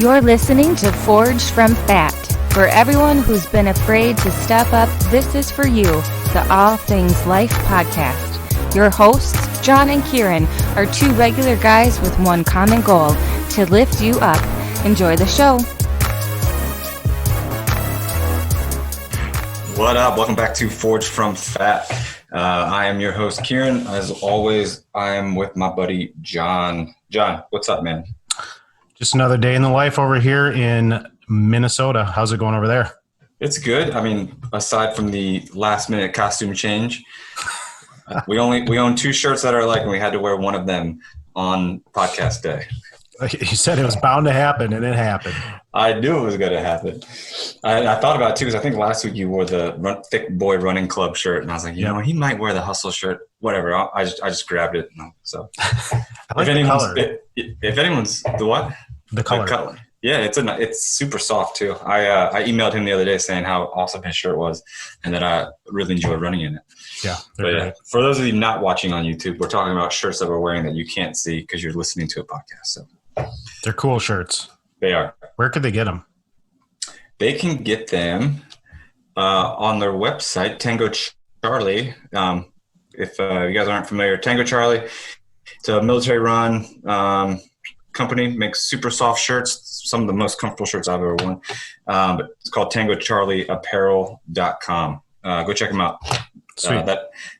You're listening to Forged from Fat. For everyone who's been afraid to step up, this is for you, the All Things Life podcast. Your hosts, John and Kieran, are two regular guys with one common goal, to lift you up. Enjoy the show. What up? Welcome back to Forged from Fat. I am your host, Kieran. As always, I am with my buddy, John. John, what's up, man? Just another day in the life over here in Minnesota. How's it going over there? It's good. I mean, aside from the last-minute costume change, we own two shirts that are alike, and we had to wear one of them on podcast day. You said it was bound to happen, and it happened. I knew it was going to happen. I thought about it, too, because I think last week you wore the Thick Boy Running Club shirt, and I was like, you know, he might wear the Hustle shirt. Whatever. I just grabbed it. So, I like the color. If anyone's the what? The color. Yeah, it's super soft too. I emailed him the other day saying how awesome his shirt was, and that I really enjoy running in it. Yeah, but for those of you not watching on YouTube, we're talking about shirts that we're wearing that you can't see because you're listening to a podcast. So they're cool shirts. They are. Where could they get them? They can get them on their website, Tango Charlie. If you guys aren't familiar, Tango Charlie, it's a military-run company, makes super soft shirts, some of the most comfortable shirts I've ever worn. But it's called TangoCharlieApparel.com. Go check them out. Sweet.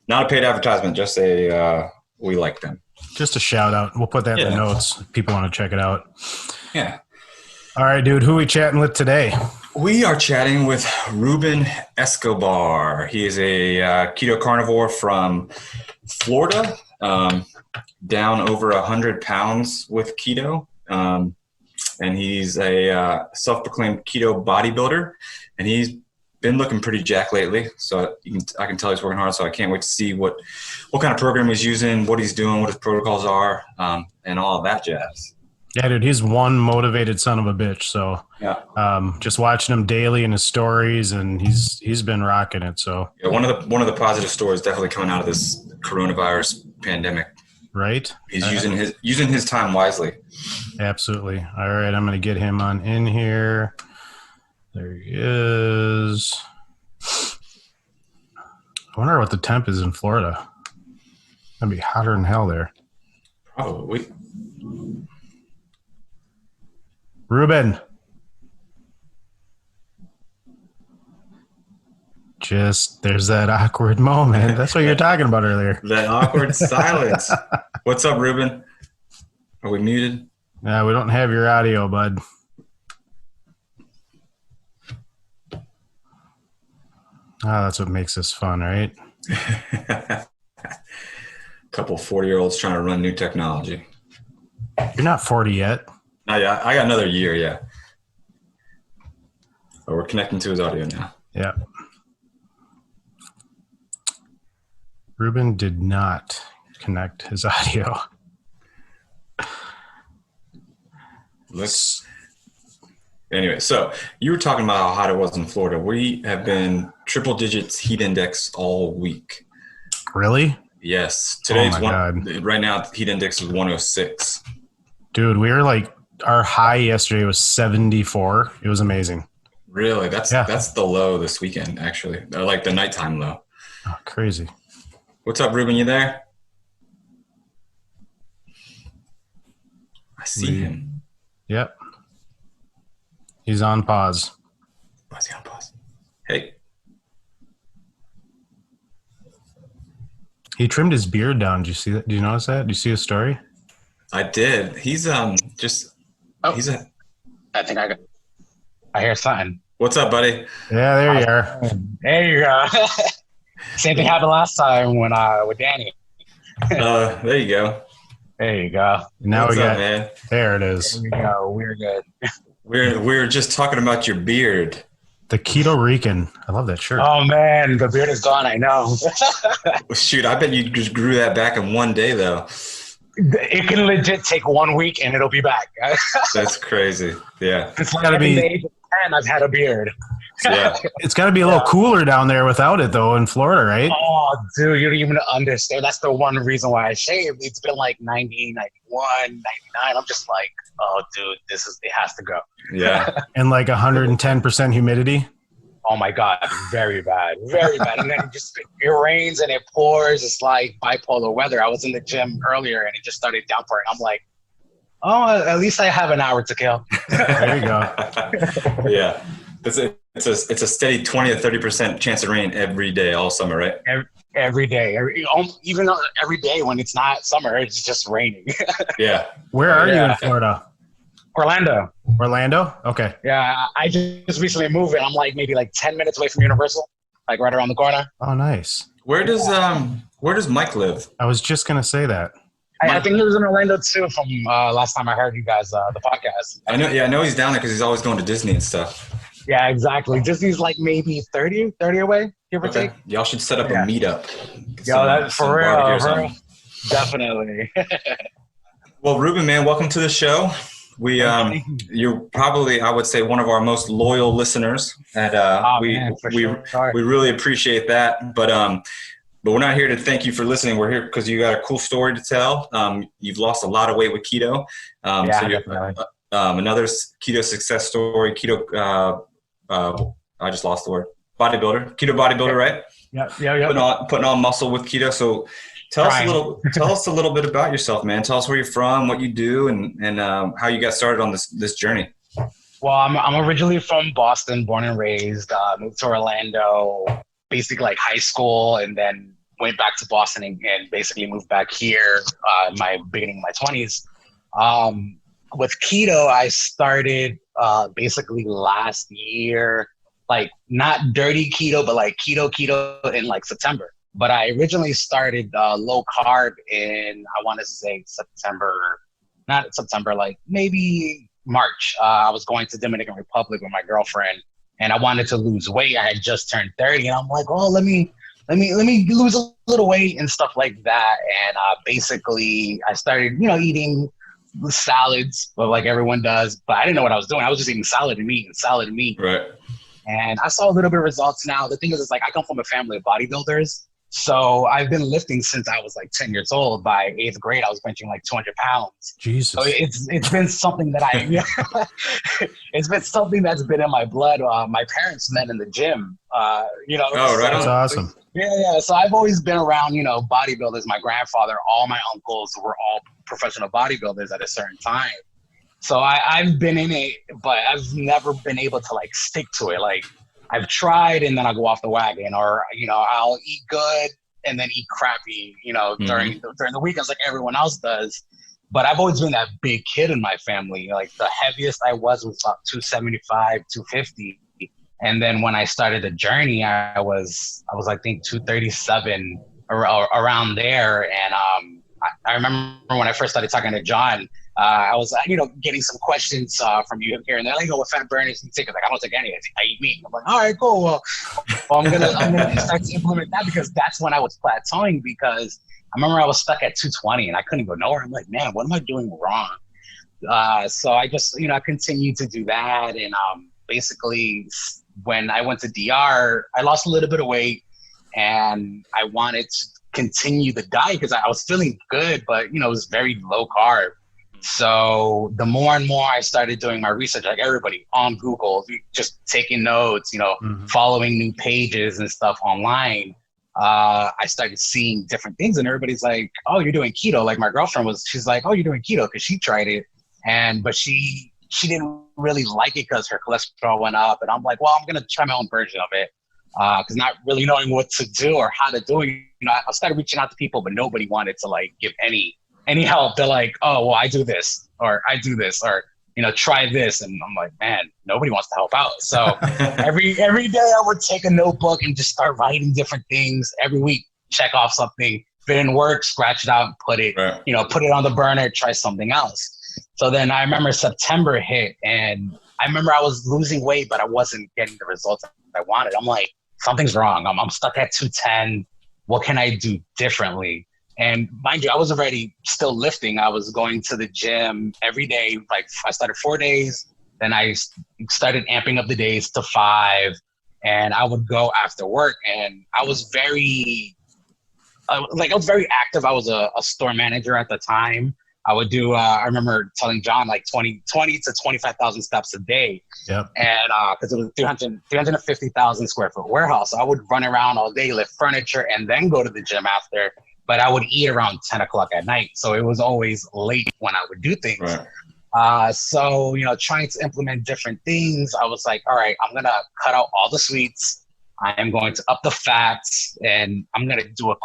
Not a paid advertisement, just we like them. Just a shout out. We'll put that in the notes if people want to check it out. Yeah. All right, dude. Who are we chatting with today? We are chatting with Reuben Escobar. He is a keto carnivore from Florida. Down over 100 pounds with keto. And he's a self-proclaimed keto bodybuilder. And he's been looking pretty jacked lately. So I can tell he's working hard. So I can't wait to see what kind of program he's using, what he's doing, what his protocols are, and all of that jazz. Yeah, dude, he's one motivated son of a bitch. So just watching him daily in his stories, and he's been rocking it. So yeah, one of the positive stories definitely coming out of this coronavirus pandemic. Right. He's using his time wisely. Absolutely. All right, I'm going to get him on in here. There he is. I wonder what the temp is in Florida. It's going to be hotter than hell there. Probably. Reuben. There's that awkward moment. That's what you were talking about earlier. That awkward silence. What's up, Reuben? Are we muted? Yeah, we don't have your audio, bud. That's what makes this fun, right? Couple 40-year-olds trying to run new technology. You're not 40 yet. Yeah, I got another year, yeah. Oh, we're connecting to his audio now. Yeah. Reuben did not connect his audio. Anyway, so you were talking about how hot it was in Florida. We have been triple digits heat index all week. Really? Yes. God. Right now, the heat index is 106. Dude, we were like, our high yesterday was 74. It was amazing. Really? That's the low this weekend, actually. Like the nighttime low. Oh, crazy. What's up, Reuben? You there? I see him. Yep. He's on pause. Why is he on pause? Hey. He trimmed his beard down. Did you see that? Did you notice that? Did you see his story? I did. He's just. Oh, he's a. I think I hear something. What's up, buddy? Yeah, there you are. There you go. Same thing happened last time when with Danny. There you go. There you go. Now What's we got. up, man? There it is. There we go. We're good. We're just talking about your beard. The Keto Rican. I love that shirt. Oh man, the beard is gone. I know. Shoot, I bet you just grew that back in one day, though. It can legit take 1 week and it'll be back. That's crazy. Yeah. It's like Gotta at be- the age of 10, I've had a beard. Yeah. It's got to be a little cooler down there without it, though, in Florida, right? Oh, dude, you don't even understand. That's the one reason why I shaved. It's been like 90, 91, 99. I'm just like, oh, dude, it has to go. Yeah. And like 110% humidity. Oh my God, very bad, very bad. And then it rains and it pours. It's like bipolar weather. I was in the gym earlier and it just started downpouring. I'm like, oh, at least I have an hour to kill. There you go. Yeah. It's a steady 20 to 30% chance of rain every day, all summer, right? Every day, even every day when it's not summer, it's just raining. Yeah. Where are you in Florida? Orlando. Orlando? Okay. Yeah, I just recently moved and I'm like maybe like 10 minutes away from Universal, like right around the corner. Oh, nice. Where does Mike live? I was just going to say that. I think he was in Orlando too from last time I heard you guys, the podcast. I know he's down there because he's always going to Disney and stuff. Yeah, exactly. Disney's like maybe 30 away, give or take. Y'all should set up a meetup. Yo, that's for real. Definitely. Well, Reuben, man, welcome to the show. You're probably, I would say, one of our most loyal listeners, and we really appreciate that. But we're not here to thank you for listening. We're here because you got a cool story to tell. You've lost a lot of weight with keto. Definitely. Another keto success story. Keto. I just lost the word. Bodybuilder. Keto bodybuilder, right? Yeah. Putting on muscle with keto. So tell us a little bit about yourself, man. Tell us where you're from, what you do, and how you got started on this journey. Well, I'm originally from Boston, born and raised. Moved to Orlando, basically like high school, and then went back to Boston and basically moved back here. My beginning of my 20s. With keto, I started basically last year, like not dirty keto, but like keto in like September. But I originally started low carb in, I want to say not September, like maybe March. I was going to Dominican Republic with my girlfriend and I wanted to lose weight. I had just turned 30 and I'm like, oh, let me lose a little weight and stuff like that. And basically I started, eating salads, but like everyone does, but I didn't know what I was doing. I was just eating salad and meat. Right. And I saw a little bit of results now. The thing is, it's like I come from a family of bodybuilders. So I've been lifting since I was like 10 years old. By 8th grade, I was benching like 200 pounds. Jesus. So it's been something that it's been something that's been in my blood. My parents met in the gym, Oh, right. That's awesome. Yeah. So I've always been around, bodybuilders. My grandfather, all my uncles were all professional bodybuilders at a certain time. So I've been in it, but I've never been able to like stick to it. Like I've tried and then I'll go off the wagon, or, I'll eat good and then eat crappy, during the weekends like everyone else does. But I've always been that big kid in my family. Like the heaviest I was about 275, 250. And then when I started the journey, I was I think 237 around there. And I remember when I first started talking to John, I was, getting some questions from you here and there. Like, what fat burners do you take? Like, I don't take any. I eat meat. I'm like, all right, cool. Well, I'm gonna start to implement that, because that's when I was plateauing. Because I remember I was stuck at 220 and I couldn't go nowhere. I'm like, man, what am I doing wrong? So I just, I continued to do that. And basically, when I went to DR, I lost a little bit of weight, and I wanted to continue the diet because I was feeling good, but it was very low carb. So the more and more I started doing my research, like everybody on Google, just taking notes, following new pages and stuff online, I started seeing different things, and everybody's like, oh, you're doing keto. Like my girlfriend she's like, oh, you're doing keto, because she tried it, but she didn't really like it because her cholesterol went up. And I'm like, well, I'm going to try my own version of it. Because not really knowing what to do or how to do it, I started reaching out to people, but nobody wanted to like give any help. They're like, oh, well, I do this, or I do this, or try this, and I'm like, man, nobody wants to help out. So every day I would take a notebook and just start writing different things every week. Check off something. If it didn't work, scratch it out and put it, put it on the burner. Try something else. So then I remember September hit, and I remember I was losing weight, but I wasn't getting the results I wanted. I'm like, something's wrong. I'm stuck at 210. What can I do differently? And mind you, I was already still lifting. I was going to the gym every day. Like I started 4 days. Then I started amping up the days to 5. and I would go after work, and I was very active. I was a store manager at the time. I would do, I remember telling John, like 20 to 25,000 steps a day. Yep. And because it was 350,000 square foot warehouse. So I would run around all day, lift furniture, and then go to the gym after. But I would eat around 10 o'clock at night. So it was always late when I would do things. Right. So, trying to implement different things, I was like, all right, I'm going to cut out all the sweets. I am going to up the fats, and I'm going to do a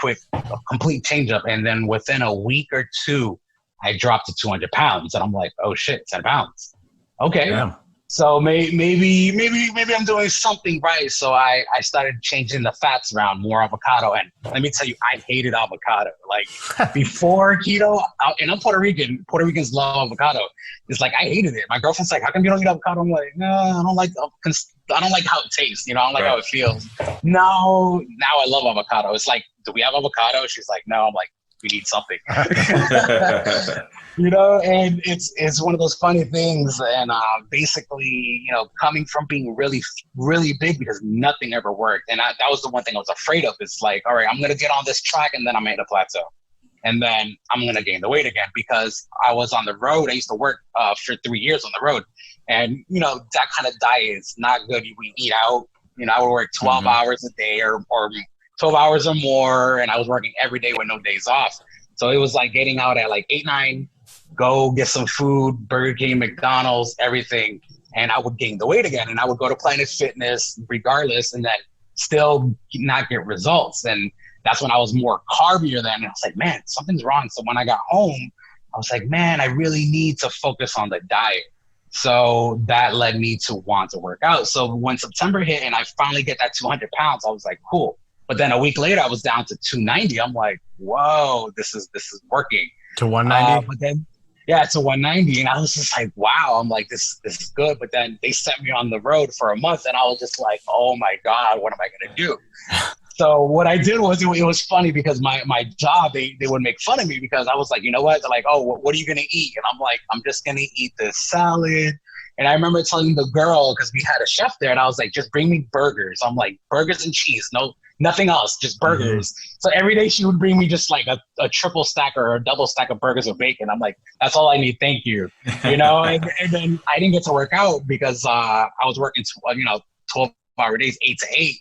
complete change up. And then within a week or two, I dropped to 200 pounds, and I'm like, oh shit, 10 pounds. Okay. Yeah. So maybe I'm doing something right. So I started changing the fats around, more avocado. And let me tell you, I hated avocado. Like before keto, and I'm Puerto Rican. Puerto Ricans love avocado. It's like, I hated it. My girlfriend's like, how come you don't eat avocado? I'm like, no, I don't like how it tastes. I don't like how it feels. Now I love avocado. It's like, do we have avocado? She's like, no. I'm like, we need something. And it's one of those funny things. And basically, coming from being really, really big because nothing ever worked. And that was the one thing I was afraid of. It's like, all right, I'm going to get on this track and then I'm at a plateau. And then I'm going to gain the weight again because I was on the road. I used to work for 3 years on the road. And, that kind of diet is not good. We eat out. I would work 12 hours a day or 12 hours or more, and I was working every day with no days off. So it was like getting out at like 8, 9, go get some food, Burger King, McDonald's, everything, and I would gain the weight again. And I would go to Planet Fitness regardless, and then still not get results. And that's when I was more carbier then. And I was like, man, something's wrong. So when I got home, I was like, man, I really need to focus on the diet. So that led me to want to work out. So when September hit and I finally get that 200 pounds, I was like, cool. But then a week later, I was down to 290. I'm like, whoa, this is working. To 190? But then, to 190. And I was just like, wow, I'm like, this is good. But then they sent me on the road for a month. And I was just like, oh my God, what am I going to do? So what I did was, it was funny because my job, they would make fun of me because I was like, you know what? They're like, oh, what are you going to eat? And I'm like, I'm just going to eat this salad. And I remember telling the girl, because we had a chef there, and I was like, just bring me burgers. I'm like, burgers and cheese. Nothing else, just burgers. So every day she would bring me just like a triple stack or a double stack of burgers with bacon. I'm like, that's all I need. Thank you. And then I didn't get to work out because I was working, 12-hour days, 8 to 8.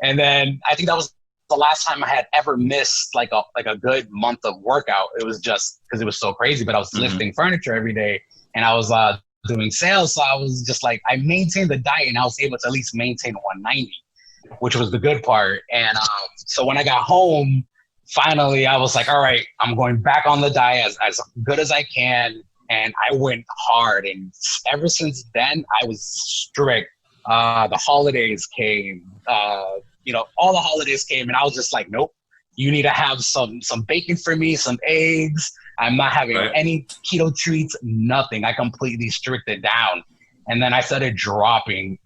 And then I think that was the last time I had ever missed like a good month of workout. It was just because it was so crazy, but I was lifting furniture every day and I was doing sales. So I was just like, I maintained the diet and I was able to at least maintain 190. Which was the good part. And so when I got home, finally, I was like, all right, I'm going back on the diet as good as I can. And I went hard. And ever since then, I was strict. The holidays came, all the holidays came. And I was just like, nope, you need to have some bacon for me, some eggs. I'm not having any keto treats, nothing. I completely strict down. And then I started dropping.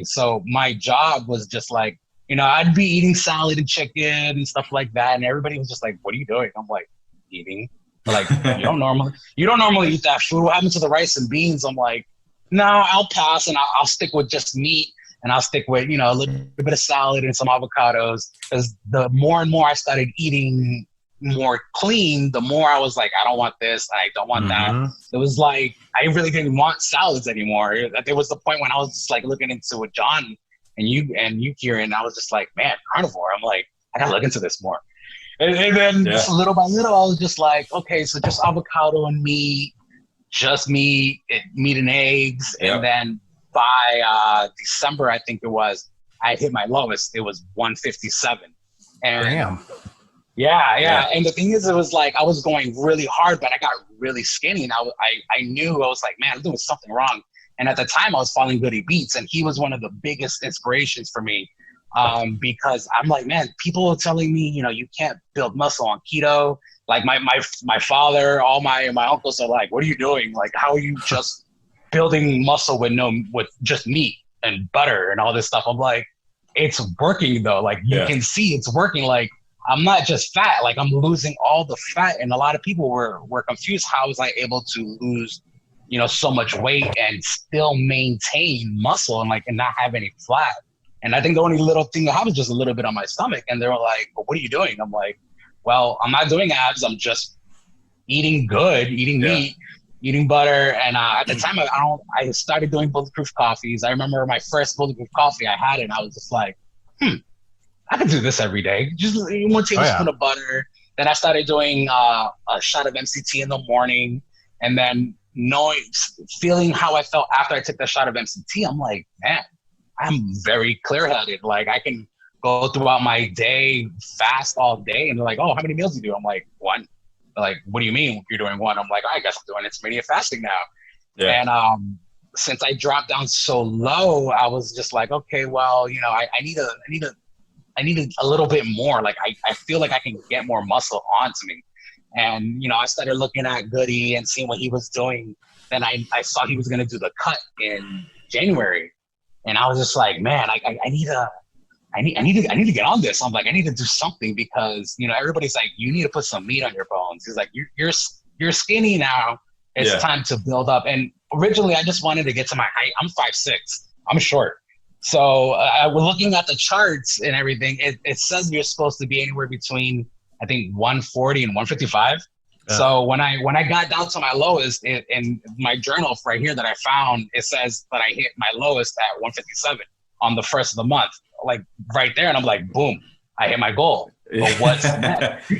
So my job was just like, I'd be eating salad and chicken and stuff like that. And everybody was just like, what are you doing? I'm like, eating. They're like, you don't normally eat that food. What happened to the rice and beans? I'm like, no, I'll pass and I'll stick with just meat. And I'll stick with, a little bit of salad and some avocados. Because the more and more I started eating more clean, the more I was like, I don't want this, I don't want that. It was like I really didn't want salads anymore. There was the point when I was just like looking into with John and you Kieran, I was just like, man, carnivore. I'm like, I gotta look into this more. And then just little by little, I was just like, okay, so just avocado and meat, just meat and eggs. And then by December, I think it was, I hit my lowest. It was 157. And damn. Yeah. And the thing is, it was like I was going really hard, but I got really skinny. And I knew, I was like, man, I'm doing something wrong. And at the time, I was following Goody Beats, and he was one of the biggest inspirations for me because I'm like, man, people are telling me, you can't build muscle on keto. Like my father, all my uncles are like, what are you doing? Like, how are you just building muscle with just meat and butter and all this stuff? I'm like, it's working though. Like you can see it's working. Like, I'm not just fat, like I'm losing all the fat. And a lot of people were confused. How was I able to lose, so much weight and still maintain muscle and not have any fat? And I think the only little thing I have is just a little bit on my stomach. And they were like, well, what are you doing? I'm like, well, I'm not doing abs. I'm just eating good, eating meat, eating butter. And at the time, I started doing bulletproof coffees. I remember my first bulletproof coffee, I had it, and I was just like, I could do this every day. Just 1 tablespoon of butter. Then I started doing a shot of MCT in the morning. And then feeling how I felt after I took that shot of MCT, I'm like, man, I'm very clear-headed. Like, I can go throughout my day, fast all day. And they're like, oh, how many meals do you do? I'm like, 1. They're like, what do you mean you're doing 1? I'm like, I guess I'm doing intermittent fasting now. Yeah. And since I dropped down so low, I was just like, okay, well, I need a little bit more. Like, I feel like I can get more muscle onto me. And, I started looking at Goody and seeing what he was doing. Then I saw he was going to do the cut in January. And I was just like, man, I need to get on this. I'm like, I need to do something because, everybody's like, you need to put some meat on your bones. He's like, you're skinny now. It's time to build up. And originally I just wanted to get to my height. I'm 5'6". I'm short. So we're looking at the charts and everything. It says you're supposed to be anywhere between, I think, 140 and 155. Yeah. So when I got down to my lowest, in my journal right here that I found, it says that I hit my lowest at 157 on the first of the month, like right there. And I'm like, boom, I hit my goal. But what's next?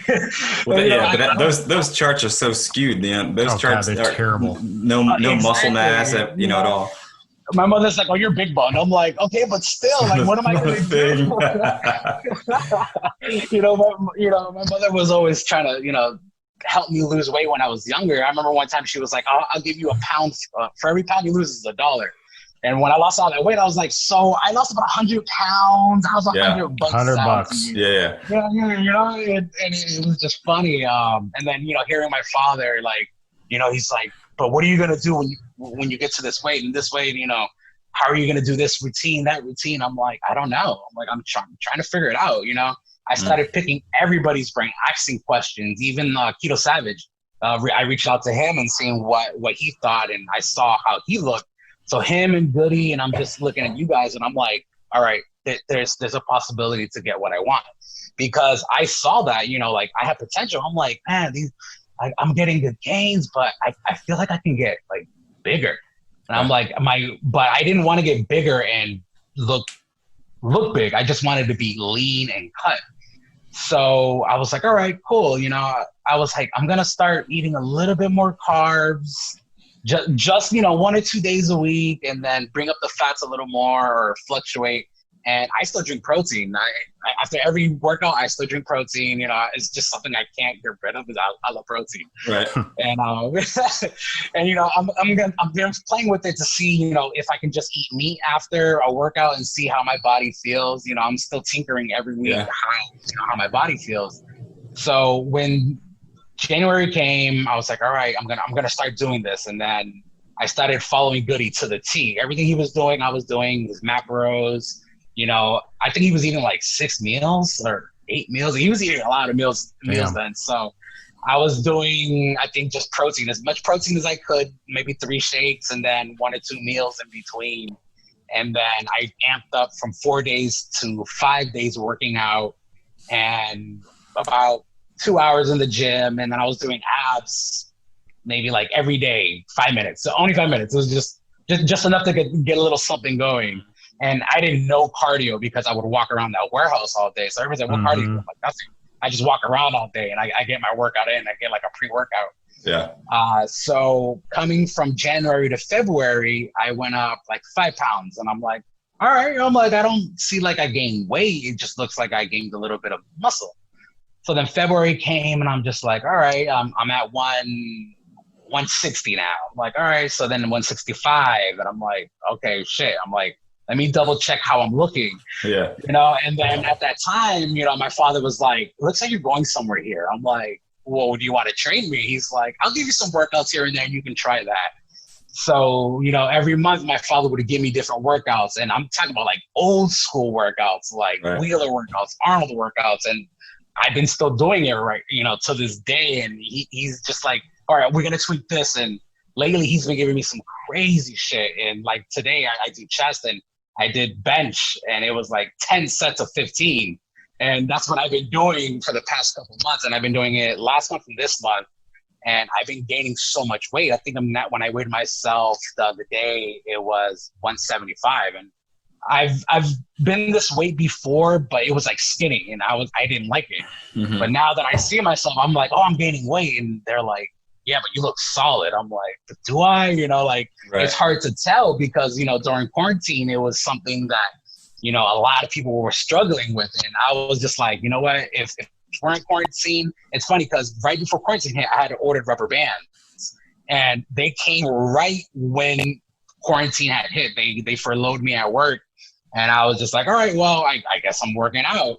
But those charts are so skewed. Those charts are terrible. No muscle mass, at all. My mother's like, oh, you're big bone. I'm like, okay, but still, like, what am I going to do? My mother was always trying to, help me lose weight when I was younger. I remember one time she was like, I'll give you £1 for every pound you lose is $1. And when I lost all that weight, I was like, so I lost about 100 pounds. I was $100 $100. Yeah. And it was just funny. And then, hearing my father, like, he's like, but what are you going to do when you get to this weight and this weight, how are you going to do this routine, that routine? I'm like, I don't know. I'm like, I'm trying to figure it out. I started picking everybody's brain, asking questions, even Keto Savage. I reached out to him and seeing what he thought, and I saw how he looked. So him and Goody, and I'm just looking at you guys, and I'm like, all right, there's a possibility to get what I want. Because I saw that, like, I have potential. I'm like, man, I'm getting good gains, but I feel like I can get, like, bigger. And I'm like, but I didn't want to get bigger and look big. I just wanted to be lean and cut. So I was like, all right, cool. I was like, I'm going to start eating a little bit more carbs, just 1 or 2 days a week, and then bring up the fats a little more or fluctuate. And I still drink protein. After every workout, I still drink protein. It's just something I can't get rid of because I love protein. Right. And I'm playing with it to see if I can just eat meat after a workout and see how my body feels. I'm still tinkering every week how my body feels. So when January came, I was like, all right, I'm gonna start doing this. And then I started following Goody to the T. Everything he was doing, I was doing. His macros. I think he was eating like 6 meals or 8 meals. He was eating a lot of meals then. So I was doing, I think, just protein, as much protein as I could, maybe 3 shakes and then 1 or 2 meals in between. And then I amped up from 4 days to 5 days working out and about 2 hours in the gym. And then I was doing abs maybe like every day, 5 minutes. So only 5 minutes. It was just enough to get a little something going. And I didn't know cardio because I would walk around that warehouse all day. So everybody's like, what cardio? I'm like, nothing. I just walk around all day and I get my workout in. I get like a pre-workout. Yeah. So coming from January to February, I went up like 5 pounds. And I'm like, all right. I'm like, I don't see like I gained weight. It just looks like I gained a little bit of muscle. So then February came and I'm just like, all right, I'm at 160 now. I'm like, all right. So then 165. And I'm like, okay, shit. I'm like, let me double check how I'm looking. Yeah. And then at that time, my father was like, looks like you're going somewhere here. I'm like, well, do you want to train me? He's like, I'll give you some workouts here and there and you can try that. So, every month my father would give me different workouts, and I'm talking about like old school workouts, like Wheeler workouts, Arnold workouts. And I've been still doing it to this day. And he's just like, all right, we're going to tweak this. And lately he's been giving me some crazy shit. And like today I do chest, and I did bench, and it was like 10 sets of 15. And that's what I've been doing for the past couple of months. And I've been doing it last month and this month. And I've been gaining so much weight. I think when I weighed myself the other day, it was 175. And I've been this weight before, but it was like skinny, and I didn't like it. Mm-hmm. But now that I see myself, I'm like, oh, I'm gaining weight. And they're like, yeah, but you look solid. I'm like, do I? Right. It's hard to tell because, during quarantine, it was something that, a lot of people were struggling with. And I was just like, you know what, if we're in quarantine, it's funny because right before quarantine hit, I had ordered rubber bands, and they came right when quarantine had hit. They furloughed me at work, and I was just like, all right, well, I guess I'm working out.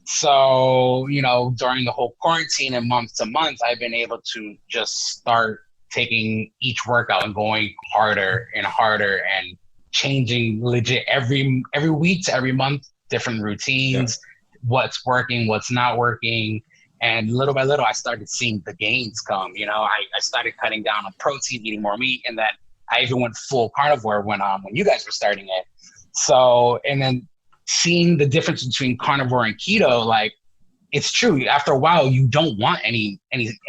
So, during the whole quarantine and month to month, I've been able to just start taking each workout and going harder and harder and changing legit every week to every month, different routines, what's working, what's not working. And little by little, I started seeing the gains come. I started cutting down on protein, eating more meat, and then I even went full carnivore when you guys were starting it. So, and then seeing the difference between carnivore and keto, like, it's true. After a while, you don't want any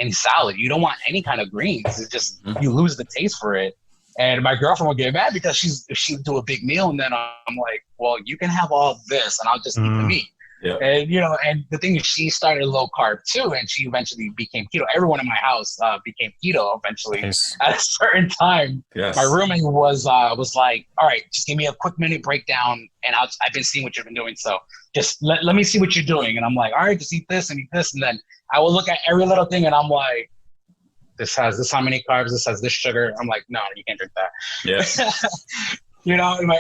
salad. You don't want any kind of greens. It's just, you lose the taste for it. And my girlfriend would get mad because she'd do a big meal, and then I'm like, well, you can have all this, and I'll just eat the meat. Yeah. And, and the thing is, she started low carb too, and she eventually became keto. Everyone in my house became keto eventually at a certain time. Yes. My roommate was like, all right, just give me a quick minute breakdown, and I've been seeing what you've been doing. So just let me see what you're doing. And I'm like, all right, just eat this and eat this. And then I will look at every little thing, and I'm like, this has this how many carbs, this has this sugar. I'm like, no, you can't drink that. Yeah.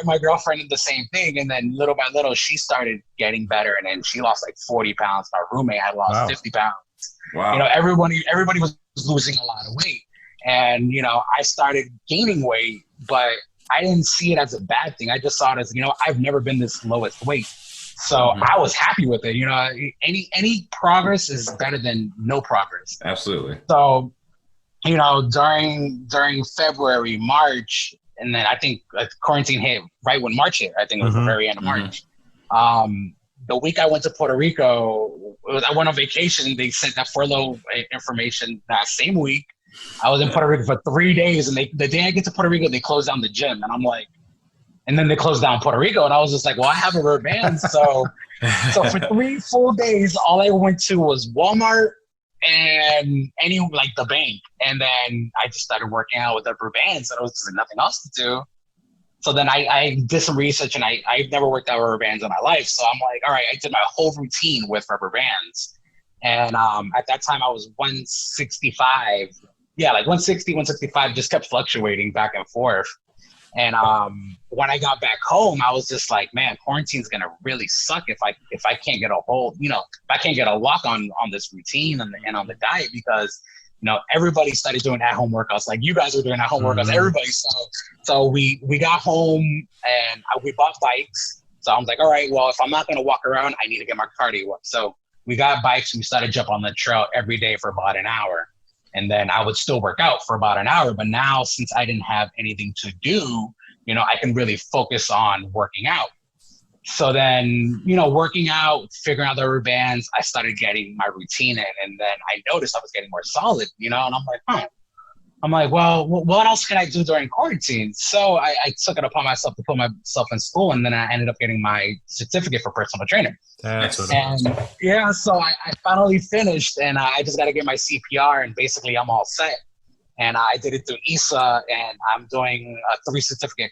My girlfriend did the same thing. And then little by little, she started getting better. And then she lost like 40 pounds. My roommate had lost 50 pounds. Wow. Everybody was losing a lot of weight. And, I started gaining weight, but I didn't see it as a bad thing. I just saw it as, I've never been this lowest weight. So I was happy with it. Any progress is better than no progress. Absolutely. So, during February, March, and then I think quarantine hit right when March hit. I think it was the very end of March. The week I went to Puerto Rico, I went on vacation. They sent that furlough information that same week. I was in Puerto Rico for 3 days, and the day I get to Puerto Rico, they closed down the gym. And I'm like, and then they closed down Puerto Rico. And I was just like, well, I have a rubber band. So for 3 full days, all I went to was Walmart and the bank. And then I just started working out with rubber bands, and there was just nothing else to do. So then I did some research, and I've never worked out rubber bands in my life. So I'm like, all right, I did my whole routine with rubber bands. And at that time I was 165. Yeah, like 160, 165, just kept fluctuating back and forth. And when I got back home, I was just like, man, quarantine's gonna really suck if I can't get a hold, if I can't get a lock on this routine and on the diet, because everybody started doing at-home workouts, like you guys were doing at-home workouts. Everybody. So we got home, and we bought bikes. So I was like, all right, well, if I'm not gonna walk around, I need to get my cardio up. So we got bikes, and we started jumping on the trail every day for about an hour. And then I would still work out for about an hour. But now, since I didn't have anything to do, I can really focus on working out. So then, working out, figuring out the rubber bands, I started getting my routine in. And then I noticed I was getting more solid, and I'm like, I'm like, well, what else can I do during quarantine? So I took it upon myself to put myself in school, and then I ended up getting my certificate for personal trainer. That's what it was. Yeah, so I finally finished, and I just got to get my CPR, and basically I'm all set. And I did it through ISA, and I'm doing a 3-certificate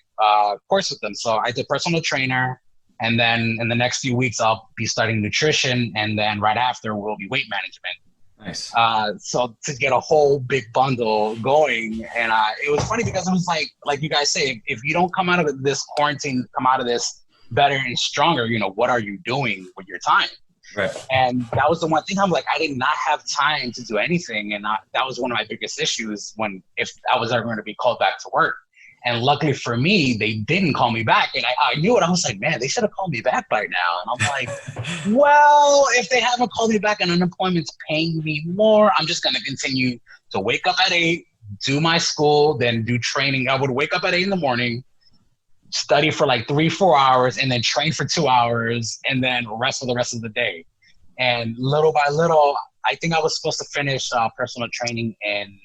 course with them. So I did personal trainer, and then in the next few weeks I'll be starting nutrition, and then right after will be weight management. Nice. So to get a whole big bundle going, and it was funny because it was like you guys say, if you don't come out of this quarantine, come out of this better and stronger, what are you doing with your time? Right. And that was the one thing I'm like, I did not have time to do anything, and that was one of my biggest issues if I was ever going to be called back to work. And luckily for me, they didn't call me back. And I knew it. I was like, man, they should have called me back by now. And I'm like, well, if they haven't called me back and unemployment's paying me more, I'm just going to continue to wake up at 8, do my school, then do training. I would wake up at 8 in the morning, study for like 3-4 hours, and then train for 2 hours, and then rest for the rest of the day. And little by little, I think I was supposed to finish personal training in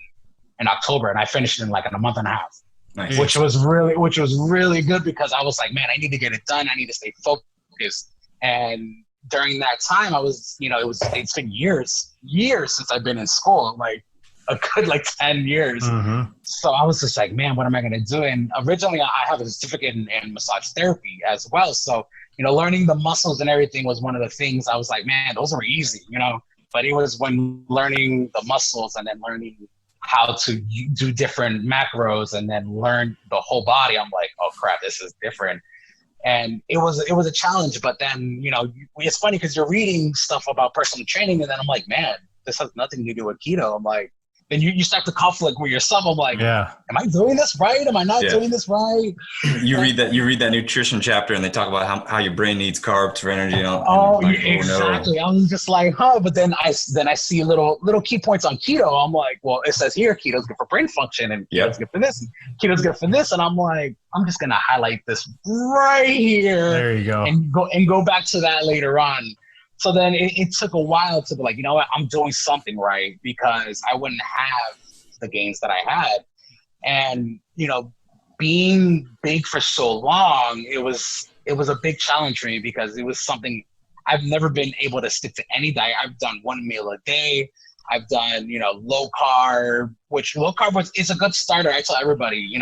October, and I finished it in like in a month and a half. Nice. Which was really good, because I was like, man, I need to get it done. I need to stay focused. And during that time, I was, it's been years since I've been in school, like a good like 10 years. Mm-hmm. So I was just like, man, what am I going to do? And originally I have a certificate in massage therapy as well. So, learning the muscles and everything was one of the things I was like, man, those were easy, but it was when learning the muscles and then learning how to do different macros and then learn the whole body, I'm like, oh crap, this is different. And it was a challenge. But then, it's funny because you're reading stuff about personal training, and then I'm like, man, this has nothing to do with keto. I'm like, then you start to conflict with yourself. I'm like, am I doing this right? Am I not doing this right? You read that nutrition chapter, and they talk about how your brain needs carbs for energy. Exactly. I was just like, but then I see little key points on keto. I'm like, well, it says here keto's good for brain function, and keto's good for this, and keto's good for this, and I'm like, I'm just gonna highlight this right here. There you go. And go back to that later on. So then it took a while to be like, you know what, I'm doing something right, because I wouldn't have the gains that I had. And, being big for so long, it was a big challenge for me, because it was something I've never been able to stick to any diet. I've done one meal a day. I've done, low carb, which low carb is a good starter. I tell everybody,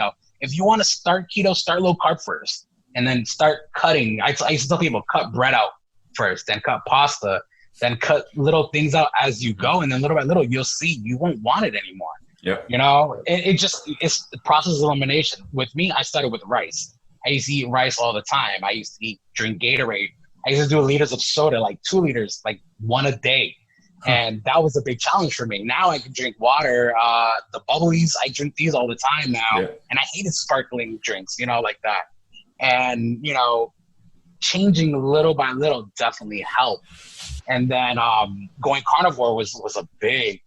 if you want to start keto, start low carb first, and then start cutting. I used to tell people, cut bread out first, then cut pasta, then cut little things out as you go, and then little by little you'll see you won't want it anymore. It's the process of elimination. With me, I started with rice. I used to eat rice all the time. I used to drink Gatorade. I used to do liters of soda, like 2 liters, like one a day. And that was a big challenge for me. Now I can drink water. The bubblies, I drink these all the time now. And I hated sparkling drinks, like that. And, changing little by little definitely helped. And then going carnivore was a big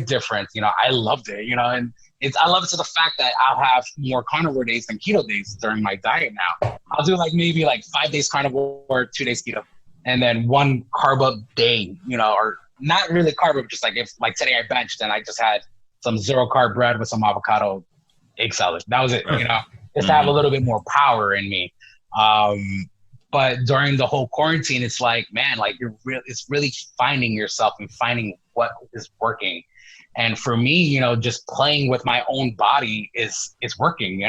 difference. I loved it, and I love it to the fact that I'll have more carnivore days than keto days during my diet now. I'll do maybe 5 days carnivore, 2 days keto, and then 1 carb up day, or not really carb up, just if today I benched and I just had some 0 carb bread with some avocado egg salad. That was it, just to have a little bit more power in me. But during the whole quarantine, it's like, man, it's really finding yourself and finding what is working. And for me, just playing with my own body is working,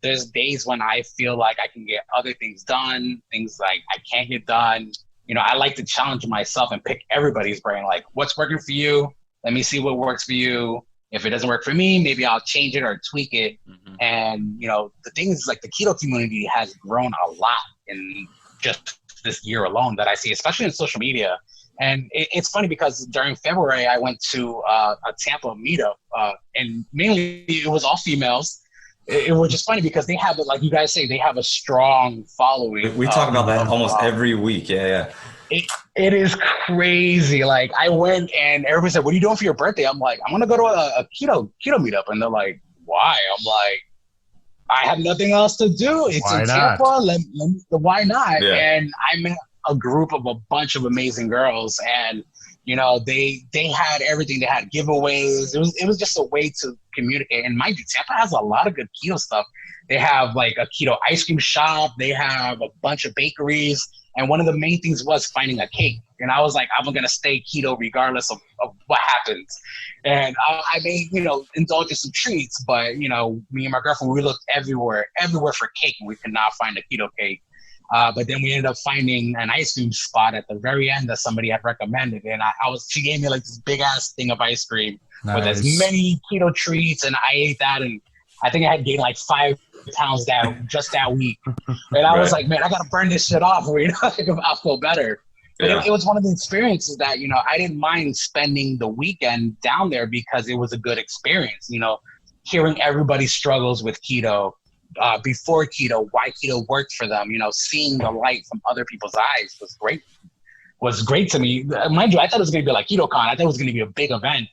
There's days when I feel like I can get other things done, things like I can't get done. I like to challenge myself and pick everybody's brain, like, what's working for you? Let me see what works for you. If it doesn't work for me, maybe I'll change it or tweak it. Mm-hmm. And, the thing is, the keto community has grown a lot in just this year alone that I see, especially in social media. And it's funny because during February, I went to a Tampa meetup, and mainly it was all females. It was just funny because they have, like you guys say, they have a strong following. We talk about that almost every week. Yeah. It is crazy. I went and everybody said, what are you doing for your birthday? I'm like, I'm going to go to a keto meetup. And they're like, why? I'm like, I have nothing else to do. It's in Tampa. Why not? Yeah. And I met a group of a bunch of amazing girls, and they had everything. They had giveaways. It was just a way to communicate. And mind you, Tampa has a lot of good keto stuff. They have a keto ice cream shop. They have a bunch of bakeries. And one of the main things was finding a cake. And I was like, I'm going to stay keto regardless of what happens. And I may, indulge in some treats, but, me and my girlfriend, we looked everywhere for cake, and we could not find a keto cake. But then we ended up finding an ice cream spot at the very end that somebody had recommended. And she gave me this big ass thing of ice cream with as many keto treats. And I ate that. And I think I had gained 5 pounds just that week. And I was like, man, I got to burn this shit off. I'll feel better. But it was one of the experiences that, I didn't mind spending the weekend down there because it was a good experience, hearing everybody's struggles with keto, before keto, why keto worked for them, seeing the light from other people's eyes was great to me. Mind you, I thought it was going to be like KetoCon. I thought it was going to be a big event.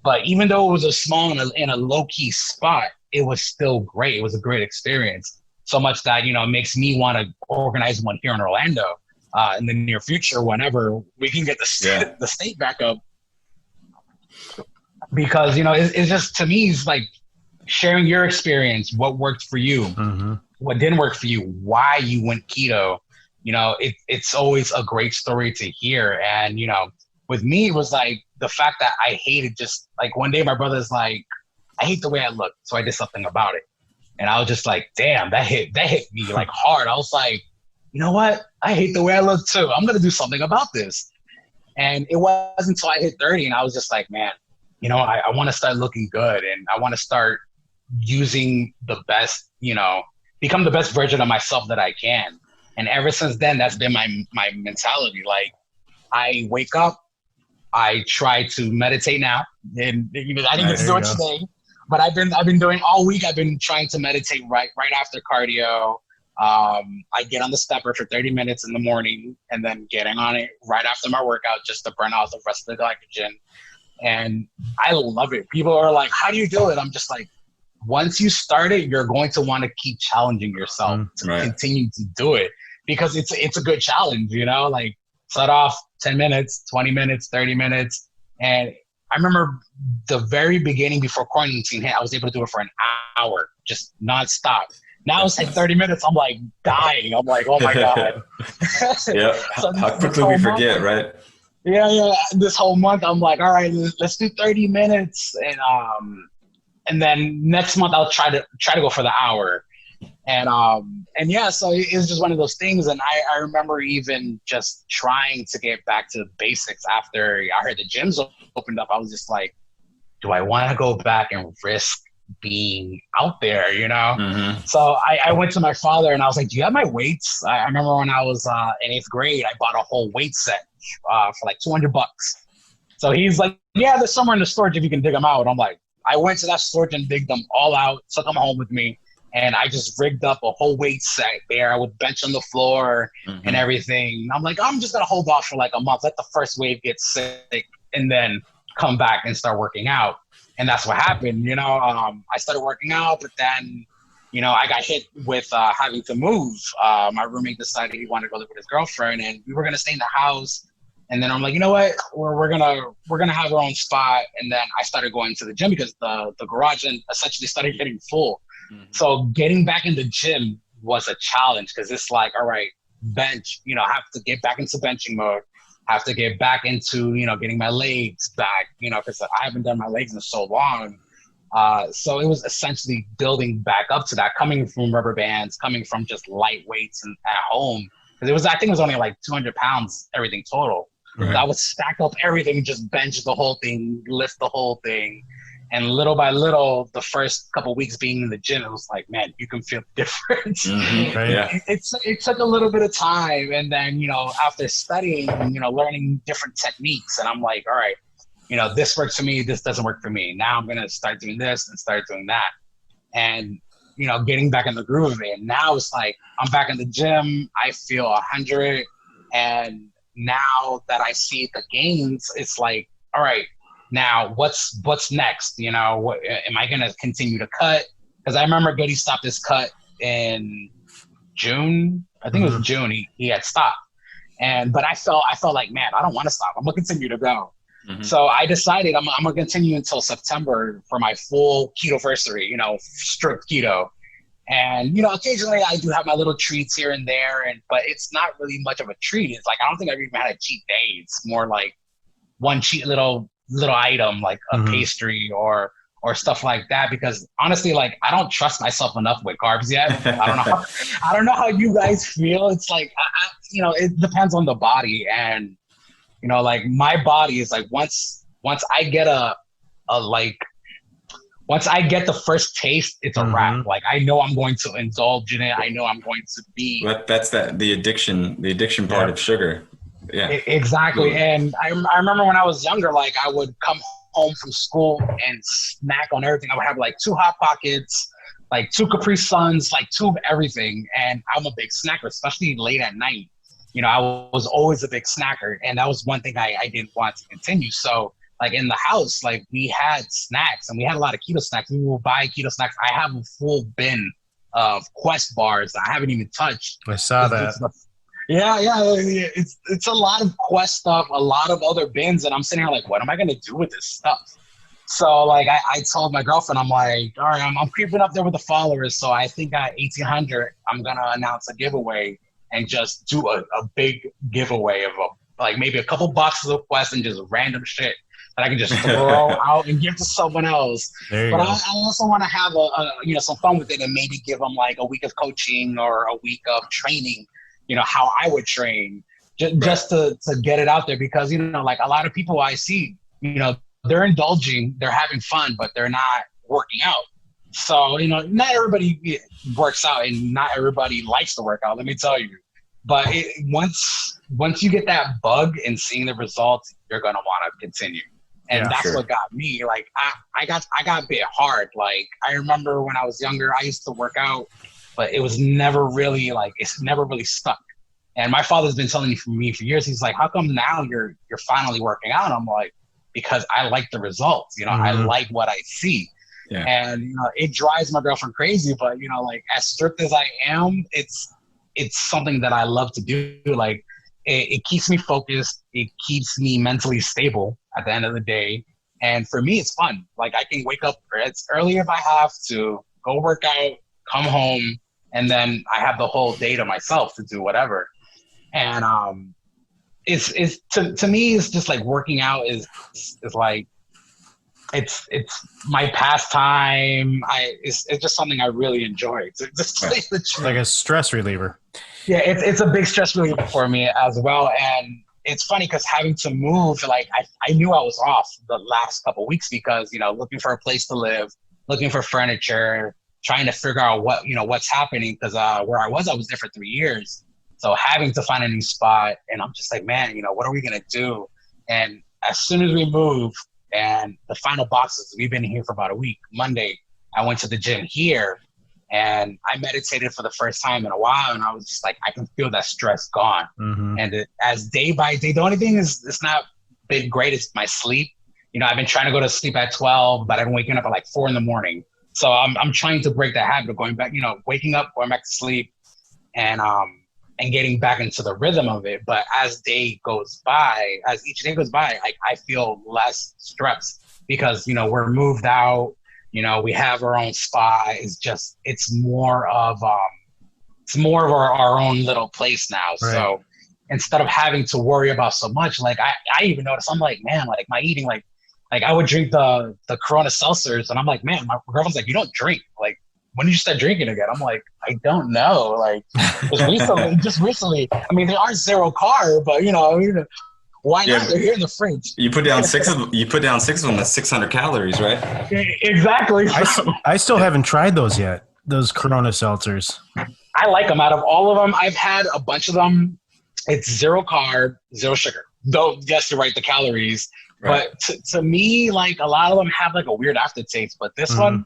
But even though it was a small and a low-key spot, it was still great. It was a great experience. so much that, you know, it makes me want to organize one here in Orlando in the near future, whenever we can get the state back up. Because, you know, it's just, to me, it's like sharing your experience, what worked for you, what didn't work for you, why you went keto. You know, it's always a great story to hear. And, you know, with me, it was like the fact that I hated, just like one day my brother's like, I hate the way I look. So I did something about it. And I was just like, damn, that hit me like hard. I was like, you know what? I hate the way I look too. I'm going to do something about this. And it wasn't until I hit 30 and I was just like, man, you know, I want to start looking good, and I want to start using the best, you know, become the best version of myself that I can. And ever since then, that's been my mentality. Like, I wake up, I try to meditate now, and I didn't get to do it today, but I've been doing all week. I've been trying to meditate right after cardio. I get on the stepper for 30 minutes in the morning, and then getting on it right after my workout just to burn out the rest of the glycogen. And I love it. People are like, how do you do it? I'm just like, once you start it, you're going to want to keep challenging yourself to continue to do it, because it's a good challenge, you know, like start off 10 minutes, 20 minutes, 30 minutes. And I remember the very beginning before quarantine hit, I was able to do it for an hour, just nonstop. Now it's like 30 minutes. I'm like dying. I'm like, oh my God. Yeah. So how quickly we forget, right? Yeah. This whole month, I'm like, all right, let's do 30 minutes. And then next month I'll try to go for the hour. And yeah, so it's just one of those things. And I remember even just trying to get back to basics after I heard the gyms opened up. I was just like, do I want to go back and risk being out there, you know? So I went to my father and I was like, do you have my weights? I remember when I was in 8th grade, I bought a whole weight set for like $200. So he's like, yeah, there's somewhere in the storage if you can dig them out. I'm like, I went to that storage and digged them all out, took them home with me, and I just rigged up a whole weight set there. I would bench on the floor and everything. I'm like, I'm just gonna hold off for like a month, let the first wave get sick, and then come back and start working out. And that's what happened, you know. I started working out, but then, you know, I got hit with having to move. My roommate decided he wanted to go live with his girlfriend, and we were gonna stay in the house. And then I'm like, you know what? We're gonna have our own spot. And then I started going to the gym because the garage essentially started getting full. So getting back in the gym was a challenge, because it's like, all right, bench, you know, I have to get back into benching mode. Have to get back into, you know, getting my legs back, you know, because I haven't done my legs in so long. So it was essentially building back up to that, coming from rubber bands, coming from just light weights and at home. Because I think it was only like 200 pounds, everything total. Right. I would stack up everything, just bench the whole thing, lift the whole thing. And little by little, the first couple of weeks being in the gym, it was like, man, you can feel different. Right. Yeah. It took a little bit of time. And then, you know, after studying, you know, learning different techniques, and I'm like, all right, you know, this works for me, this doesn't work for me. Now I'm going to start doing this and start doing that. And, you know, getting back in the groove of it. And now it's like, I'm back in the gym, I feel 100. And now that I see the gains, it's like, all right, now what's next? You know, am I going to continue to cut? Because I remember Goody stopped his cut in June. I think it was June. He had stopped. But I felt like, man, I don't want to stop. I'm going to continue to go. So I decided I'm going to continue until September for my full ketoversary, you know, strict keto. And, you know, occasionally I do have my little treats here and there, but it's not really much of a treat. It's like, I don't think I've even had a cheat day. It's more like one cheat little item, like a pastry or stuff like that. Because honestly, like, I don't trust myself enough with carbs yet. I don't know how you guys feel. It's like, you know, it depends on the body. And, you know, like, my body is like, once I get once I get the first taste, it's a wrap. Like, I know I'm going to indulge in it. I know I'm going to be. That's the addiction part of sugar. Yeah, exactly. And I remember when I was younger, like, I would come home from school and snack on everything. I would have like 2 Hot Pockets, like 2 Capri Suns, like 2 of everything. And I'm a big snacker, especially late at night. You know, I was always a big snacker, and that was one thing I didn't want to continue. So, like, in the house, like, we had snacks, and we had a lot of keto snacks. We would buy keto snacks. I have a full bin of Quest bars that I haven't even touched. I saw that. Yeah, it's a lot of Quest stuff, a lot of other bins, and I'm sitting here like, what am I gonna do with this stuff? So like I told my girlfriend, I'm like, all right, I'm creeping up there with the followers, so I think at 1,800, I'm gonna announce a giveaway and just do a big giveaway of like maybe a couple boxes of Quest and just random shit that I can just throw out and give to someone else. But I also want to have some fun with it and maybe give them like a week of coaching or a week of training, how I would train just to get it out there, because, like a lot of people I see, they're indulging, they're having fun, but they're not working out. So, not everybody works out and not everybody likes to work out, let me tell you. But once you get that bug and seeing the results, you're going to want to continue. And that's what got me. Like, I got bit hard. Like, I remember when I was younger, I used to work out, but it was never really it's never really stuck. And my father's been telling me for years, he's like, how come now you're finally working out? I'm like, because I like the results, I like what I see. Yeah. And, it drives my girlfriend crazy, but, like as strict as I am, it's something that I love to do. Like it keeps me focused. It keeps me mentally stable at the end of the day. And for me, it's fun. Like I can wake up as early if I have to, go work out, come home, and then I have the whole day to myself to do whatever. And, it's to me, it's just like working out is like, it's my pastime. It's just something I really enjoy. It's like a stress reliever. Yeah, it's a big stress reliever for me as well. And it's funny because having to move, like I knew I was off the last couple of weeks because, looking for a place to live, looking for furniture, trying to figure out what's happening, because where I was there for 3 years. So having to find a new spot, and I'm just like, man, what are we gonna do? And as soon as we moved, and the final boxes, we've been here for about a week. Monday, I went to the gym here, and I meditated for the first time in a while, and I was just like, I can feel that stress gone. Mm-hmm. And as day by day, the only thing is it's not been great is my sleep. I've been trying to go to sleep at 12, but I've been waking up at like 4 in the morning. So I'm trying to break that habit of going back, waking up, going back to sleep, and getting back into the rhythm of it. But as each day goes by, I feel less stressed because, we're moved out, we have our own spot. It's more of our own little place now. Right. So instead of having to worry about so much, like I even noticed, I'm like, man, like my eating, like I would drink the Corona seltzers, and I'm like, man, my girlfriend's like, you don't drink. Like, when did you start drinking again? I'm like, I don't know. Like, just recently. I mean, they are 0 carb, but why not? They're here in the fridge. You put down 6 of them. That's 600 calories, right? Exactly. I still haven't tried those yet. Those Corona seltzers. I like them. Out of all of them, I've had a bunch of them. It's 0 carb, 0 sugar. Though, yes, you're right, the calories. Right. But to me, like a lot of them have like a weird aftertaste. But this one.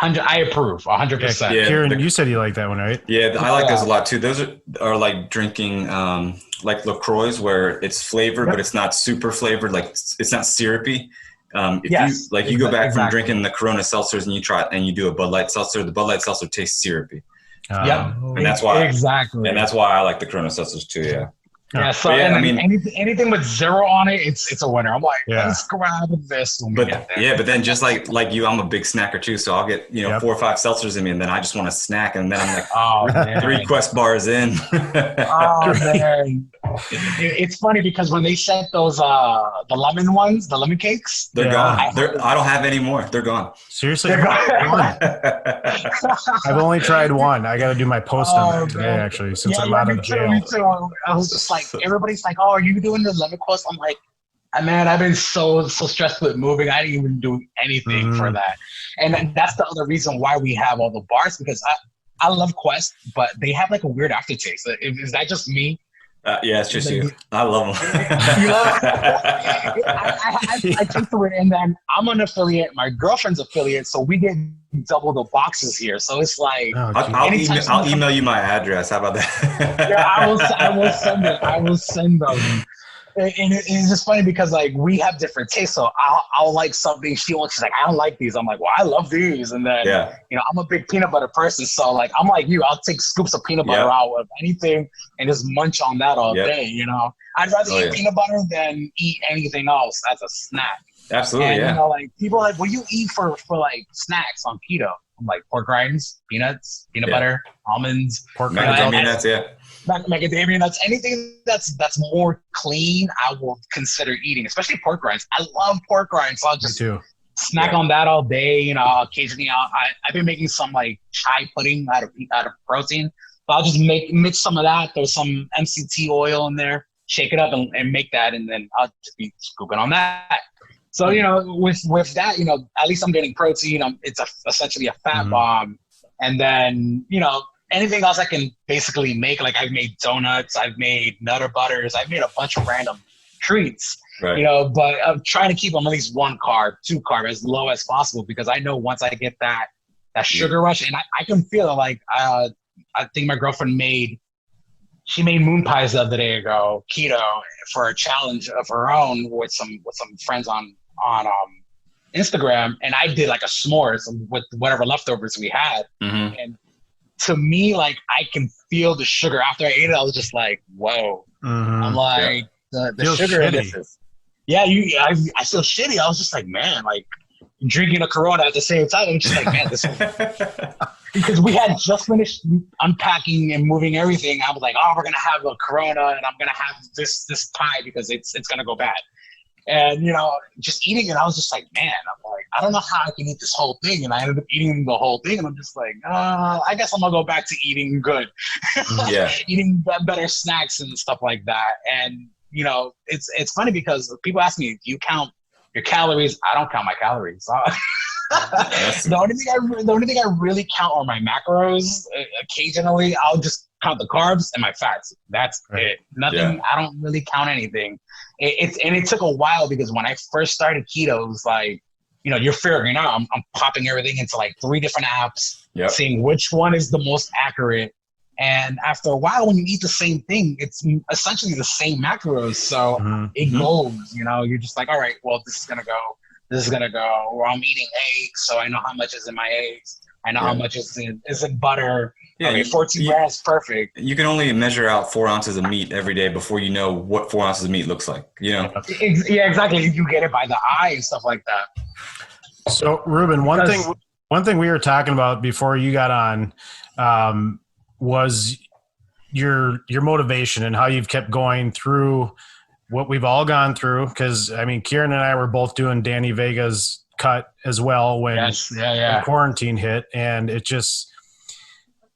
I approve 100%. Yeah, Kieran, you said you like that one, right? Yeah, I like those a lot too. Those are like drinking like LaCroix, where it's flavored, but it's not super flavored. Like it's not syrupy. You go back from drinking the Corona seltzers and you try it and you do a Bud Light seltzer, the Bud Light seltzer tastes syrupy. And that's why And that's why I like the Corona seltzers too. Yeah. Yeah, so anything with 0 on it, it's a winner. I'm like, let's grab this. But then just like you, I'm a big snacker too. So I'll get 4 or 5 seltzers in me, and then I just want to snack, and then I'm like, 3 Quest bars in. Oh man, it's funny because when they sent those the lemon ones, the lemon cakes, they're gone. I don't have any more. They're gone. Seriously, they're gone. I've only tried one. I got to do my post on that today, actually, since I'm out of jail. Me too. I was just like, everybody's like, oh, are you doing the lemon quest? I'm like, man, I've been so stressed with moving. I didn't even do anything for that. And that's the other reason why we have all the bars, because I love Quest, but they have like a weird aftertaste. Is that just me? Yeah, it's just you. I love them. I take the word, and then I'm an affiliate. My girlfriend's affiliate, so we get double the boxes here. So it's like I'll email you my address. How about that? Yeah, I will send it. I will send them. And it's just funny because like we have different tastes. So I'll like something she wants. She's like, I don't like these. I'm like, well, I love these. And then you know, I'm a big peanut butter person. So like I'm like you. I'll take scoops of peanut butter out of anything and just munch on that all day. You know, I'd rather eat peanut butter than eat anything else as a snack. Absolutely, and, you know, like people are like, what do you eat for like snacks on keto? I'm like pork rinds, peanuts, peanut butter, almonds, macadamia nuts, macadamia nuts, anything that's more clean, I will consider eating, especially pork rinds. I love pork rinds, so I'll just snack on that all day. You know, occasionally I've been making some like chai pudding out of protein, so I'll just mix some of that, throw some MCT oil in there, shake it up, and make that, and then I'll just be scooping on that. So, you know, with that, you know, at least I'm getting protein. It's essentially a fat bomb. And then, you know, anything else I can basically make, like I've made donuts, I've made Nutter Butters, I've made a bunch of random treats, you know, but I'm trying to keep them at least 1 carb, 2 carb, as low as possible, because I know once I get that sugar rush, and I can feel it. Like, I think my girlfriend made moon pies the other day ago, keto, for a challenge of her own with some friends on Instagram, and I did like a s'mores with whatever leftovers we had. And to me, like, I can feel the sugar after I ate it. I was just like, whoa. I'm like, the sugar in this is, I feel shitty. I was just like, man, like drinking a Corona at the same time. I'm just like, man, this because we had just finished unpacking and moving everything. I was like, oh, we're gonna have a Corona, and I'm gonna have this pie because it's gonna go bad. And, you know, just eating it, I was just like, man, I'm like, I don't know how I can eat this whole thing. And I ended up eating the whole thing. And I'm just like, I guess I'm going to go back to eating good. Eating better snacks and stuff like that. And, you know, it's funny because people ask me, do you count your calories? I don't count my calories. The only thing I really count are my macros. Occasionally, I'll just count the carbs and my fats. That's it. Nothing. I don't really count anything. It took a while because when I first started keto, it was like, you know, you're figuring out. I'm popping everything into like 3 different apps, seeing which one is the most accurate. And after a while, when you eat the same thing, it's essentially the same macros. So it goes. You know, you're just like, all right, well, this is gonna go. Or I'm eating eggs, so I know how much is in my eggs. I know how much is in butter. Yeah, okay, 14 grams, perfect. You can only measure out 4 ounces of meat every day before you know what 4 ounces of meat looks like, you know? Yeah, exactly. You get it by the eye and stuff like that. So, Reuben, one thing we were talking about before you got on was your motivation and how you've kept going through what we've all gone through. Because, I mean, Kieran and I were both doing Danny Vega's cut as well when quarantine hit, and it just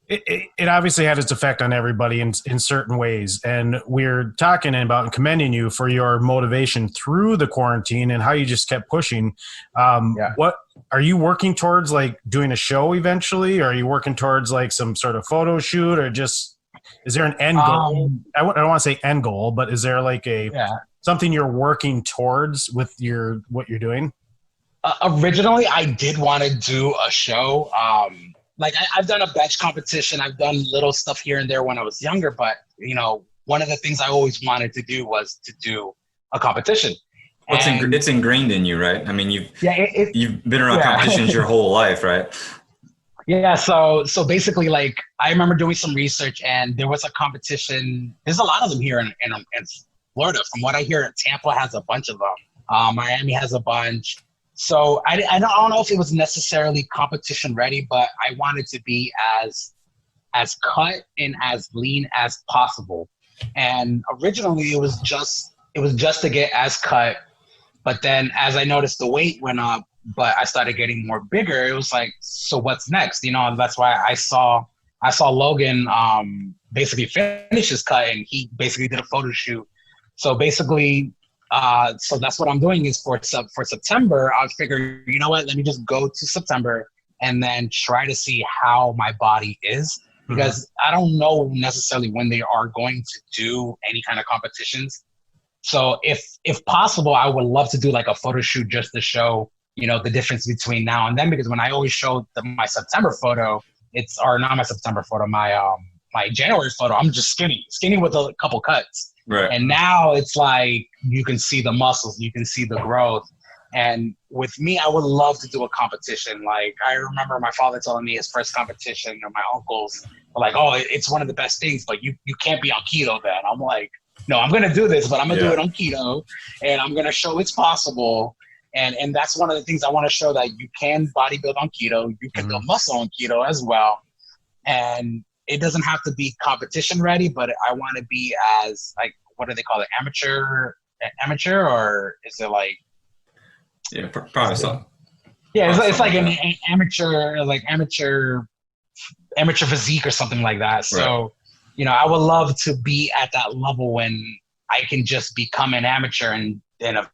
it obviously had its effect on everybody in certain ways. And we're talking about and commending you for your motivation through the quarantine and how you just kept pushing. What are you working towards, like doing a show eventually? Or are you working towards like some sort of photo shoot, or just, is there an end goal? I don't want to say end goal, but is there like something you're working towards with what you're doing? Originally, I did want to do a show. Like I've done a bench competition. I've done little stuff here and there when I was younger. But, you know, one of the things I always wanted to do was to do a competition. It's ingrained in you, right? I mean, you've been around competitions your whole life, right? Yeah. So basically, like, I remember doing some research, and there was a competition. There's a lot of them here in Florida. From what I hear, Tampa has a bunch of them. Miami has a bunch. So I don't know if it was necessarily competition ready, but I wanted to be as cut and as lean as possible. And originally it was just to get as cut. But then as I noticed the weight went up, but I started getting more bigger, it was like, so what's next? You know, and that's why I saw Logan basically finish his cut, and he basically did a photo shoot. So basically, so that's what I'm doing is for September, I figure, you know what, let me just go to September and then try to see how my body is, because I don't know necessarily when they are going to do any kind of competitions. So if possible, I would love to do like a photo shoot just to show, you know, the difference between now and then, because when I always show my September photo, my my January photo, I'm just skinny with a couple cuts. Right. And now it's like you can see the muscles, you can see the growth. And with me, I would love to do a competition. Like, I remember my father telling me his first competition, or my uncles were like, oh, it's one of the best things, but you can't be on keto then. I'm like, no, I'm going to do this, but I'm going to do it on keto, and I'm going to show it's possible. And that's one of the things I want to show, that you can bodybuild on keto. You can build muscle on keto as well. And it doesn't have to be competition ready, but I want to be as, like, what do they call it? Amateur, or is it like? Yeah, probably something. Yeah, it's like an amateur physique or something like that. So, you know, I would love to be at that level when I can just become an amateur and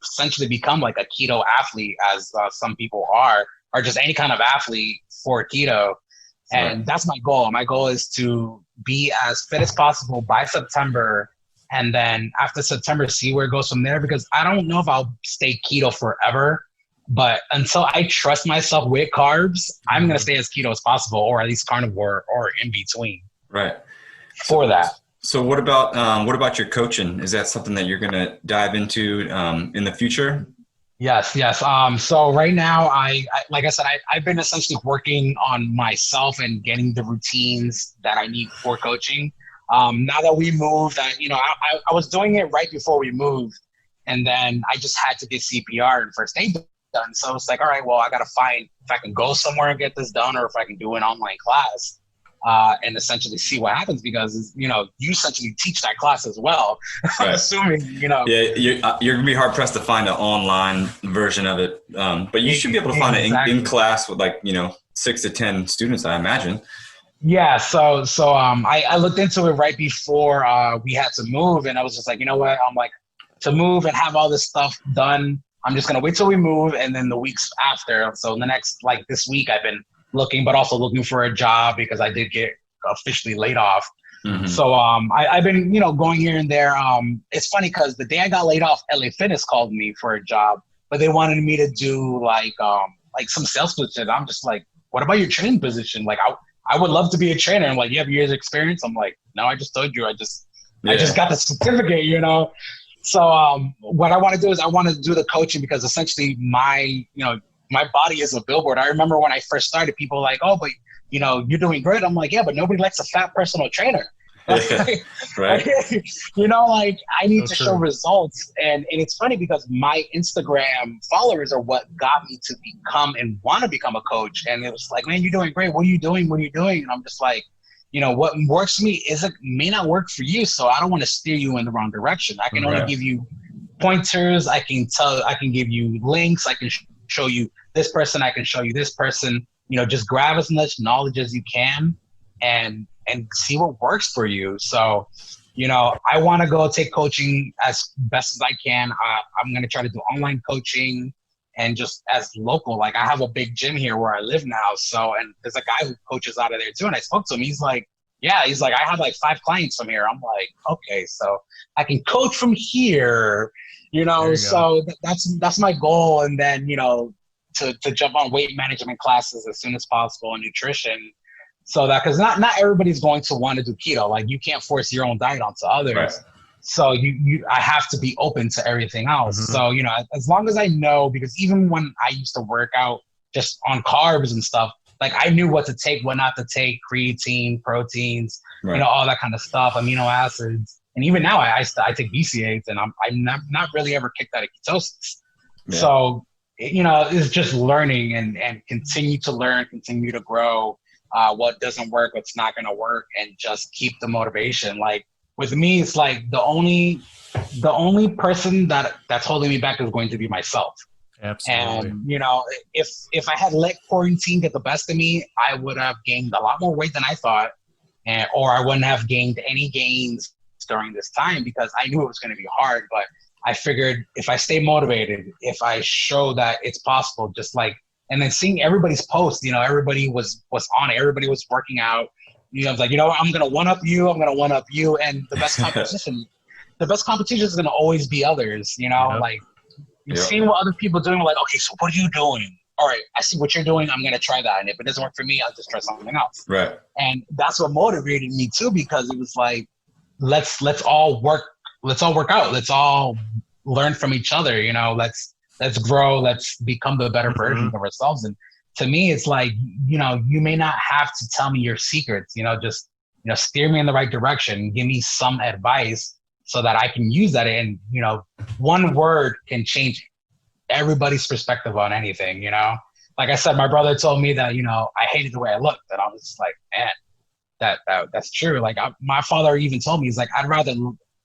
essentially become like a keto athlete, as some people are, or just any kind of athlete for keto. And that's my goal. My goal is to be as fit as possible by September. And then after September, see where it goes from there, because I don't know if I'll stay keto forever. But until I trust myself with carbs, I'm going to stay as keto as possible, or at least carnivore, or in between. Right. For that. So what about your coaching? Is that something that you're going to dive into in the future? Yes. So right now, I like I said, I've been essentially working on myself and getting the routines that I need for coaching. Now that we moved, I was doing it right before we moved, and then I just had to get CPR and first aid done. So it's like, all right, well, I got to find if I can go somewhere and get this done, or if I can do an online class and essentially see what happens, because, you know, you essentially teach that class as well. I'm assuming, you know. Yeah, you're going to be hard pressed to find an online version of it. But you should be able to find it in class with, like, you know, 6 to 10 students, I imagine. Yeah, so I looked into it right before we had to move, and I was just like, you know what, I'm like, to move and have all this stuff done, I'm just going to wait till we move, and then the weeks after. So the next, like this week, I've been looking, but also looking for a job, because I did get officially laid off. Mm-hmm. So I've been, you know, going here and there. It's funny because the day I got laid off, LA Fitness called me for a job, but they wanted me to do like some sales position. I'm just like, what about your training position? Like, I would love to be a trainer. I'm like, you have years of experience? I'm like, no, I just told you. I just got the certificate, you know? So what I want to do is I want to do the coaching, because essentially my body is a billboard. I remember when I first started, people were like, oh, but, you know, you're doing great. I'm like, yeah, but nobody likes a fat personal trainer. Right. You know, like, I need to show results. And it's funny because my Instagram followers are what got me to become and want to become a coach. And it was like, man, you're doing great. What are you doing? And I'm just like, you know, what works for me may not work for you. So I don't want to steer you in the wrong direction. I can only give you pointers. I can give you links. I can show you this person. I can show you this person. You know, just grab as much knowledge as you can and see what works for you. So, you know, I want to go take coaching as best as I can. I'm going to try to do online coaching, and just as local. Like, I have a big gym here where I live now. So, and there's a guy who coaches out of there too. And I spoke to him. He's like, I have like 5 clients from here. I'm like, okay, so I can coach from here, you know? So that's my goal. And then, you know, to jump on weight management classes as soon as possible, and nutrition. So that, because not everybody's going to want to do keto. Like, you can't force your own diet onto others. Right. So I have to be open to everything else. Mm-hmm. So, you know, as long as I know, because even when I used to work out just on carbs and stuff, like, I knew what to take, what not to take, creatine, proteins, you know, all that kind of stuff, amino acids. And even now I take BCAAs, and I'm not really ever kicked out of ketosis. Yeah. So, you know, it's just learning and continue to learn, continue to grow. What doesn't work, what's not going to work, and just keep the motivation. Like, with me, it's like the only person that's holding me back is going to be myself. Absolutely. And, you know, if I had let quarantine get the best of me, I would have gained a lot more weight than I thought, or I wouldn't have gained any gains during this time, because I knew it was going to be hard. But I figured if I stay motivated, if I show that it's possible, just like, and then seeing everybody's posts, you know, everybody was on it. Everybody was working out. You know, I was like, you know what? I'm going to one up you. And the best competition is going to always be others, you know, like, you've seen what other people are doing. Like, okay, so what are you doing? all right, I see what you're doing. I'm going to try that. And if it doesn't work for me, I'll just try something else. Right. And that's what motivated me too, because it was like, let's all work out. Let's all learn from each other. You know, let's grow. Let's become the better version of ourselves. And to me, it's like, you know, you may not have to tell me your secrets, you know, just, you know, steer me in the right direction, give me some advice so that I can use that. And, you know, one word can change everybody's perspective on anything, you know? Like I said, my brother told me that, you know, I hated the way I looked. And I was just like, man, that's true. Like my father even told me, he's like, I'd rather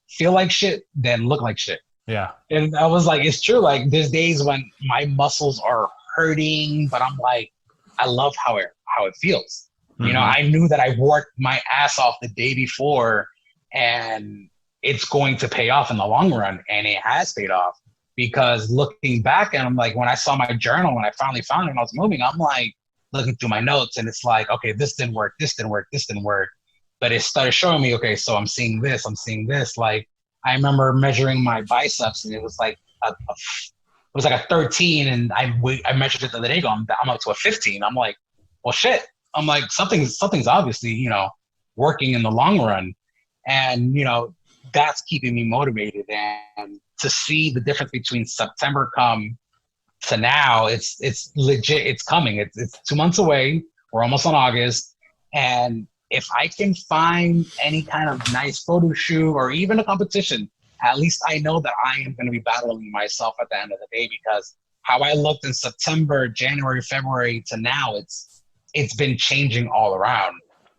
feel like shit than look like shit. Yeah. And I was like, it's true. Like there's days when my muscles are hurting, but I'm like, I love how it feels. You know, I knew that I worked my ass off the day before and it's going to pay off in the long run. And it has paid off, because looking back, and I'm like, when I saw my journal, when I finally found it and I was moving, I'm like looking through my notes and it's like, okay, this didn't work. But it started showing me, okay, so I'm seeing this. Like I remember measuring my biceps and it was like it was like a 13, and I measured it the other day. I'm up to a 15. I'm like, well, shit. I'm like, something's obviously, you know, working in the long run, and you know, that's keeping me motivated. And to see the difference between September come to now, it's legit. It's coming. It's 2 months away. We're almost on August, and if I can find any kind of nice photo shoot or even a competition, at least I know that I am going to be battling myself at the end of the day, because how I looked in September, January, February to now, it's been changing all around.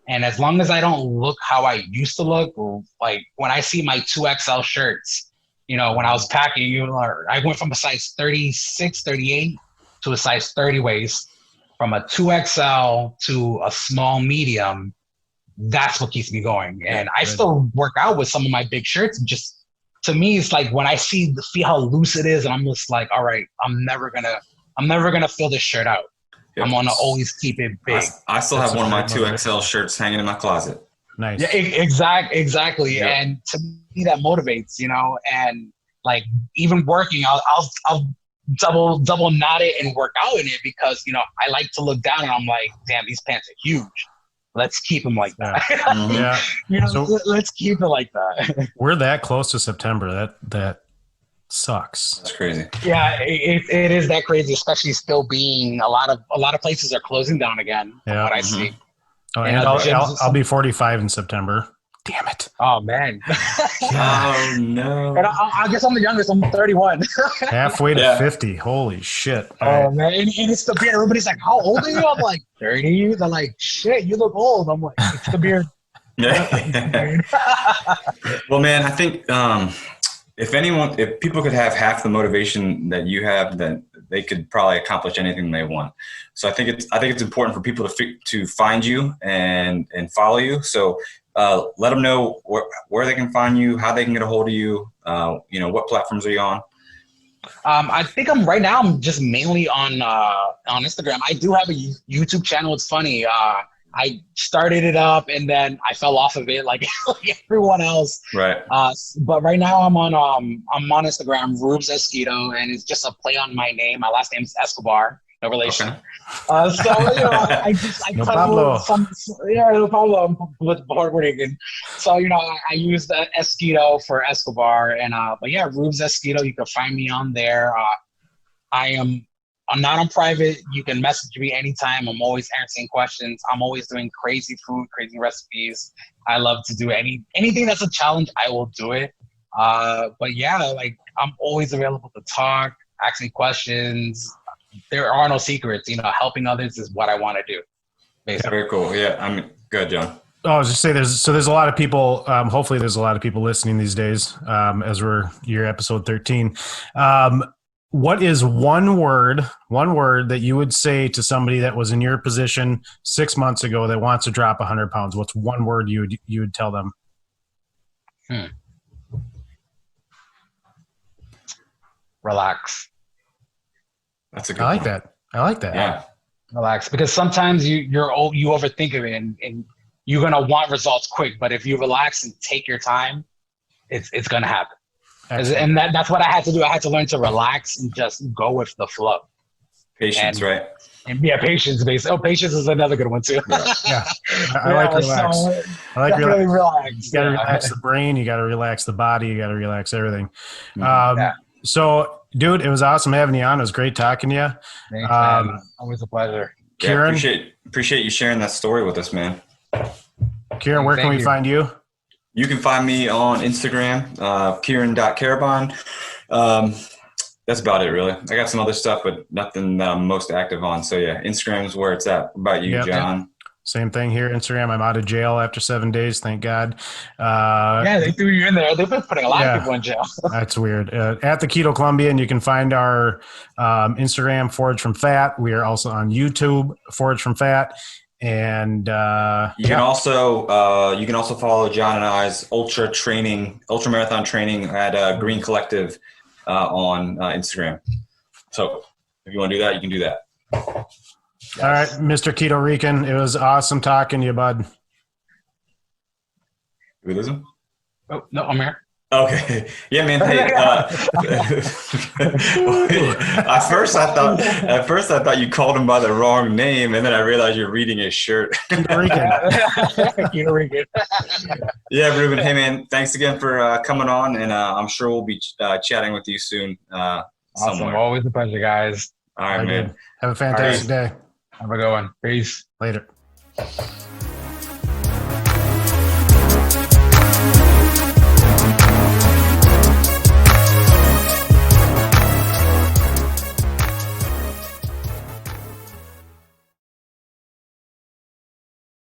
And as long as I don't look how I used to look, like when I see my 2XL shirts, you know, when I was packing, I went from a size 36, 38 to a size 30 waist, from a 2XL to a small medium. That's what keeps me going. And I still work out with some of my big shirts. Just to me, it's like when I see how loose it is, and I'm just like, all right, I'm never gonna fill this shirt out. Yep. I'm gonna always keep it big. I still have one of my 2XL shirts hanging in my closet. Nice. Yeah, exactly. Yep. And to me, that motivates, you know. And like even working, I'll double knot it and work out in it, because you know I like to look down and I'm like, damn, these pants are huge. Let's keep them like that. Yeah. You know, so, let's keep it like that. We're that close to September. That sucks. That's crazy. Yeah, it is that crazy, especially still being a lot of places are closing down again. Yeah. What I see. Oh, and I'll be 45 in September. Damn it. Oh man. Oh no. And I guess I'm the youngest. I'm 31. Halfway to 50. Holy shit. Oh man, and it's the beard. Everybody's like, "How old are you?" I'm like, 30. They're like, "Shit, you look old." I'm like, "It's the beard." Well, man, I think if people could have half the motivation that you have, then they could probably accomplish anything they want. So I think it's important for people to find you and follow you. So let them know where they can find you, how they can get a hold of you. You know, what platforms are you on? I think I'm just mainly on Instagram. I do have a YouTube channel. It's funny. I started it up and then I fell off of it like everyone else. Right. But right now I'm on Instagram, Reuben Escobar, and it's just a play on my name. My last name is Escobar. No relation. Okay. So you know, I no Pablo. No problem with Puerto Rican. So you know, I use the Esquito for Escobar, and but yeah, Reuben Esquito. You can find me on there. I'm not on private. You can message me anytime. I'm always answering questions. I'm always doing crazy food, crazy recipes. I love to do anything that's a challenge. I will do it. But yeah, like I'm always available to talk, ask me questions. There are no secrets. You know, helping others is what I want to do. Basically. Very cool. Yeah, I'm good, John. Oh, I was just saying, there's a lot of people. Hopefully, there's a lot of people listening these days. As you're episode 13. What is one word that you would say to somebody that was in your position 6 months ago that wants to drop 100 pounds? What's one word you would tell them? Relax. That's a good I like that. Yeah. Relax, because sometimes you overthink of it and you're gonna want results quick. But if you relax and take your time, it's gonna happen. Excellent. And that's what I had to do. I had to learn to relax and just go with the flow. Patience, right? And yeah, patience based. Oh, patience is another good one too. Yeah. I like relax. So I like definitely relax. You got to Yeah. relax the brain. You got to relax the body. You got to relax everything. Yeah. So, dude, it was awesome having you on. It was great talking to you. Thanks, man. Always a pleasure. Yeah, Kieran, appreciate you sharing that story with us, man. Kieran, where can Thank we you. find you? You can find me on Instagram, Kieran.Carabon. That's about it, really. I got some other stuff, but nothing that I'm most active on. So yeah, Instagram is where it's at. What about you, Yep. John? Same thing here. Instagram. I'm out of jail after 7 days. Thank God. Yeah, they threw you in there. They've been putting a lot Yeah. of people in jail. That's weird. At the Keto Colombian, you can find our Instagram, Forage from Fat. We are also on YouTube, Forage from Fat. And You can also follow John and I's ultra marathon training at Green Collective on Instagram. So if you want to do that, you can do that. All right, Mr. Keto Rican, it was awesome talking to you, bud. Did we lose him? Oh, no, I'm here. Okay. Yeah, man. Hey, at first I thought you called him by the wrong name, and then I realized you're reading his shirt. Keto Rican. Yeah, Reuben. Hey, man. Thanks again for coming on, and I'm sure we'll be chatting with you soon. Awesome. Somewhere. Always a pleasure, guys. All right, man. Have a fantastic day. Have a good one. Peace. Later.